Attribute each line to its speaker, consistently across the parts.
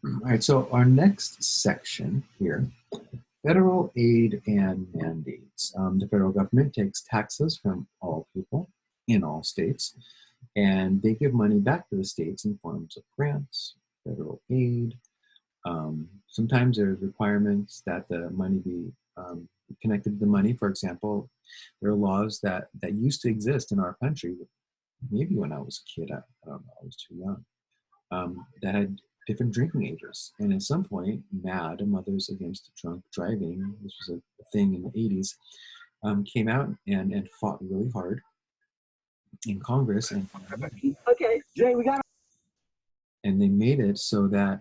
Speaker 1: All right, so our next section here, federal aid and mandates. The federal government takes taxes from all people in all states, and they give money back to the states in forms of grants, federal aid. Sometimes there's requirements that the money be connected to the money. For example, there are laws that used to exist in our country, maybe when I was a kid, I don't know, I was too young, that had different drinking ages. And at some point, MAD, Mothers Against Drunk Driving, this was a thing in the 80s, came out and fought really hard in Congress.
Speaker 2: Okay, Jay, we got.
Speaker 1: And they made it so that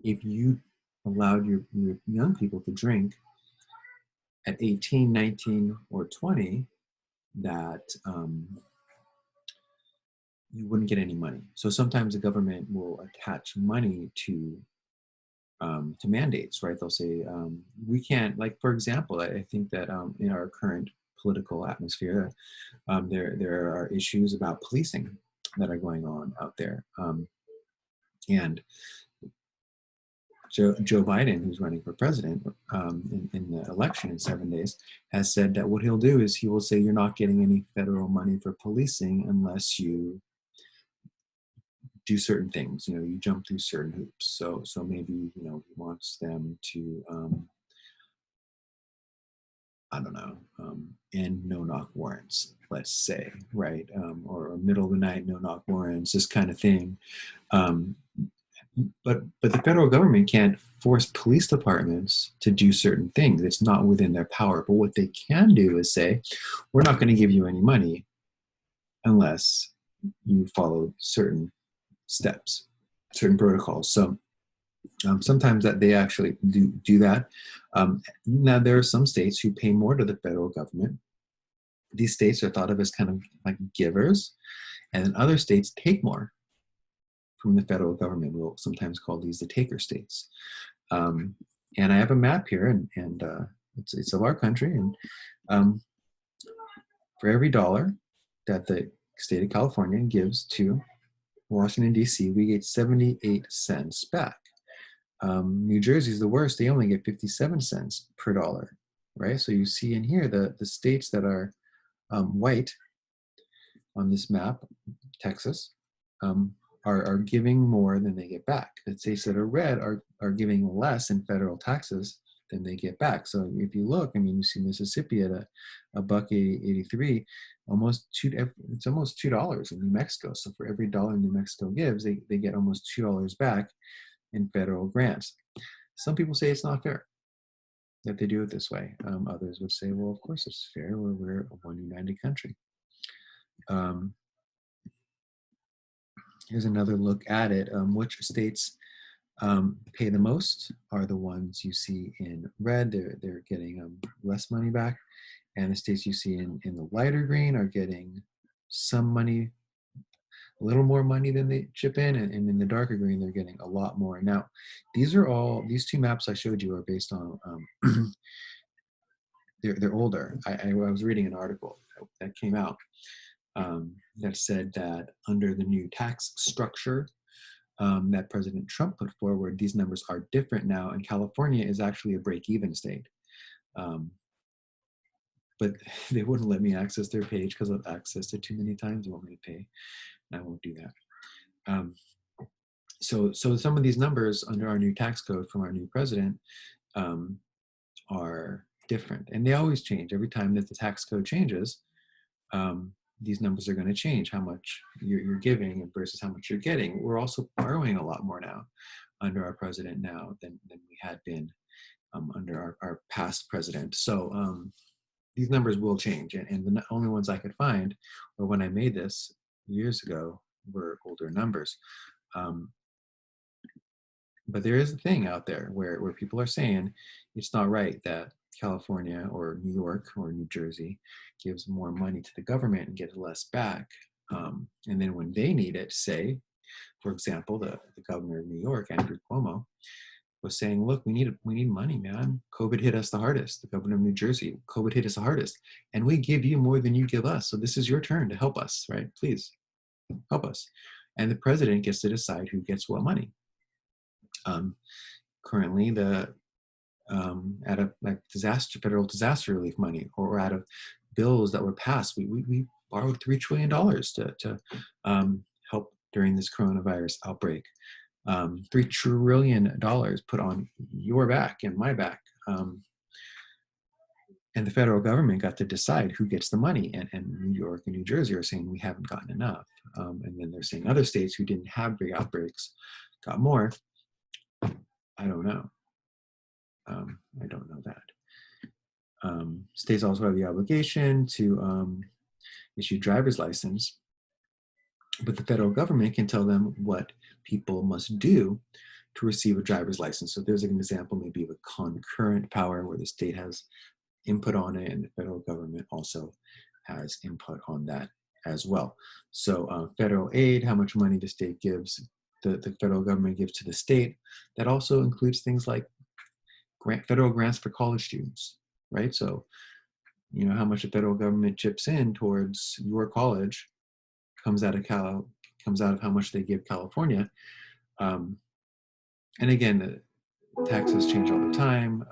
Speaker 1: if you allowed your young people to drink at 18, 19, or 20, that you wouldn't get any money. So sometimes the government will attach money to mandates, right? They'll say we can't, like for example, I think that in our current political atmosphere, there are issues about policing that are going on out there, and Joe Biden, who's running for president in the election in 7 days, has said that what he'll do is he will say you're not getting any federal money for policing unless you do certain things. You know, you jump through certain hoops. So maybe he wants them to I don't know, end no-knock warrants, let's say, right? Or middle of the night no-knock warrants, this kind of thing. Um, but the federal government can't force police departments to do certain things. It's not within their power. But what they can do is say, we're not going to give you any money unless you follow certain steps, certain protocols. So sometimes that they actually do that. Now there are some states who pay more to the federal government. These states are thought of as kind of like givers, and then other states take more from the federal government. We'll sometimes call these the taker states. And I have a map here, and it's of our country, and for every dollar that the state of California gives to Washington, D.C., we get 78 cents back. New Jersey's the worst. They only get 57 cents per dollar, right? So you see in here the states that are white on this map, Texas, are giving more than they get back. The states that are red are giving less in federal taxes than they get back. So if you look, I mean, you see Mississippi at a buck 83, it's almost $2 in New Mexico. So for every dollar New Mexico gives, they get almost $2 back in federal grants. Some people say it's not fair that they do it this way. Others would say, well, of course it's fair. We're a one united country. Here's another look at it. Which states pay the most are the ones you see in red. They're getting less money back. And the states you see in the lighter green are getting some money, a little more money than they chip in, and in the darker green they're getting a lot more. Now these two maps I showed you are based on they're older. I was reading an article that came out that said that under the new tax structure that President Trump put forward, these numbers are different now, and California is actually a break-even state. But they wouldn't let me access their page because I've accessed it too many times. They want me to pay, and I won't do that. So some of these numbers under our new tax code from our new president are different, and they always change every time that the tax code changes. These numbers are going to change, how much you're giving versus how much you're getting. We're also borrowing a lot more now under our president now than we had been under our past president. So these numbers will change, and the only ones I could find, or when I made this years ago, were older numbers. But there is a thing out there where people are saying it's not right that California or New York or New Jersey gives more money to the government and gets less back. And then when they need it, say, for example, the governor of New York, Andrew Cuomo, was saying, look, we need money, man. COVID hit us the hardest. The governor of New Jersey, COVID hit us the hardest. And we give you more than you give us. So this is your turn to help us, right? Please help us. and the president gets to decide who gets what money. Um, Currently, out of like federal disaster relief money, or out of bills that were passed, we borrowed $3 trillion to help during this coronavirus outbreak. $3 trillion put on your back and my back. And the federal government got to decide who gets the money. And New York and New Jersey are saying we haven't gotten enough. And then they're saying other states who didn't have big outbreaks got more. I don't know. I don't know that. States also have the obligation to issue driver's license, but the federal government can tell them what people must do to receive a driver's license. So there's an example maybe of a concurrent power where the state has input on it and the federal government also has input on that as well. So federal aid, how much money the state gives, the federal government gives to the state, that also includes things like federal grants for college students, right? So, you know, how much the federal government chips in towards your college comes out of how much they give California. And again, the taxes change all the time.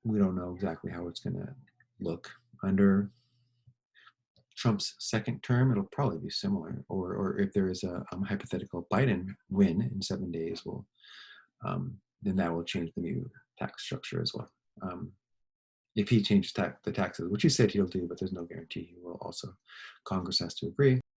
Speaker 1: We don't know exactly how it's going to look under Trump's second term. It'll probably be similar, or if there is a hypothetical Biden win in 7 days, then that will change the new tax structure as well. If he changes the taxes, which he said he'll do, but there's no guarantee he will also. Congress has to agree.